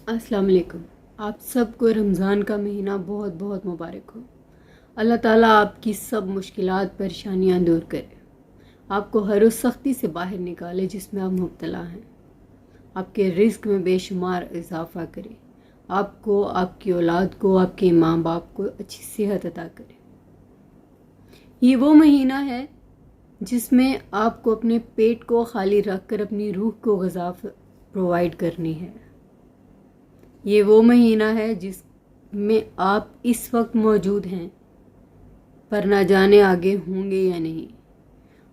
अस्सलाम वालेकुम। आप सबको रमज़ान का महीना बहुत बहुत मुबारक हो। अल्लाह ताला आपकी सब मुश्किलात परेशानियां दूर करे, आपको हर उस सख्ती से बाहर निकाले जिसमें आप मुब्तला हैं, आपके रिस्क में बेशुमार इजाफ़ा करे, आपको, आपकी औलाद को, आपके माँ बाप को अच्छी सेहत अता करे। ये वो महीना है जिसमें आपको अपने पेट को खाली रख कर अपनी रूह को ग़िज़ा प्रोवाइड करनी है। ये वो महीना है जिसमें आप इस वक्त मौजूद हैं, पर ना जाने आगे होंगे या नहीं।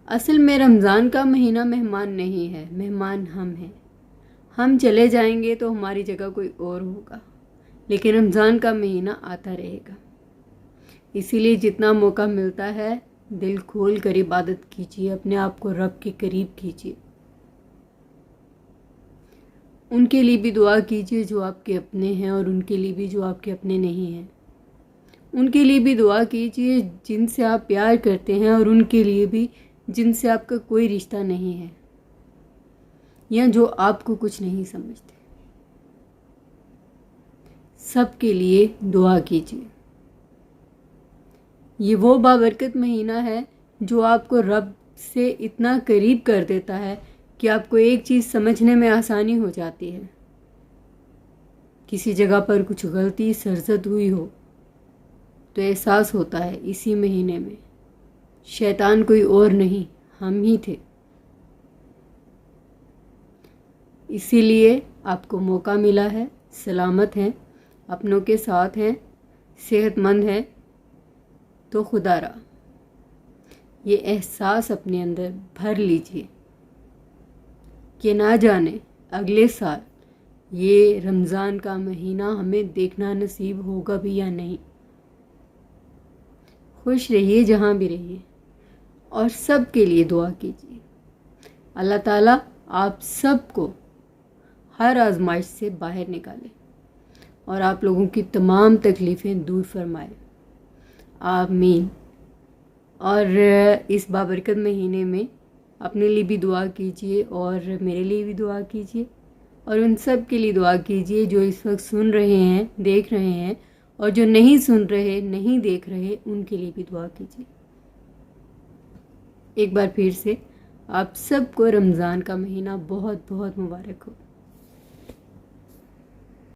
असल में रमज़ान का महीना मेहमान नहीं है, मेहमान हम हैं। हम चले जाएंगे तो हमारी जगह कोई और होगा, लेकिन रमज़ान का महीना आता रहेगा। इसीलिए जितना मौका मिलता है दिल खोल कर इबादत कीजिए, अपने आप को रब के करीब कीजिए। उनके लिए भी दुआ कीजिए जो आपके अपने हैं, और उनके लिए भी जो आपके अपने नहीं हैं। उनके लिए भी दुआ कीजिए जिनसे आप प्यार करते हैं, और उनके लिए भी जिनसे आपका कोई रिश्ता नहीं है या जो आपको कुछ नहीं समझते। सबके लिए दुआ कीजिए। ये वो बाबरकत महीना है जो आपको रब से इतना करीब कर देता है कि आपको एक चीज़ समझने में आसानी हो जाती है। किसी जगह पर कुछ गलती सरजद हुई हो तो एहसास होता है इसी महीने में शैतान कोई और नहीं, हम ही थे। इसीलिए आपको मौका मिला है, सलामत हैं, अपनों के साथ हैं, सेहतमंद हैं, तो खुदारा ये एहसास अपने अंदर भर लीजिए कि ना जाने अगले साल ये रमज़ान का महीना हमें देखना नसीब होगा भी या नहीं। खुश रहिए जहाँ भी रहिए, और सब के लिए दुआ कीजिए। अल्लाह ताला आप सबको हर आजमाइश से बाहर निकाले और आप लोगों की तमाम तकलीफ़ें दूर फरमाए, आमीन। और इस बाबरकत महीने में अपने लिए भी दुआ कीजिए, और मेरे लिए भी दुआ कीजिए, और उन सब के लिए दुआ कीजिए जो इस वक्त सुन रहे हैं, देख रहे हैं, और जो नहीं सुन रहे, नहीं देख रहे, उनके लिए भी दुआ कीजिए। एक बार फिर से आप सबको रमज़ान का महीना बहुत बहुत मुबारक हो।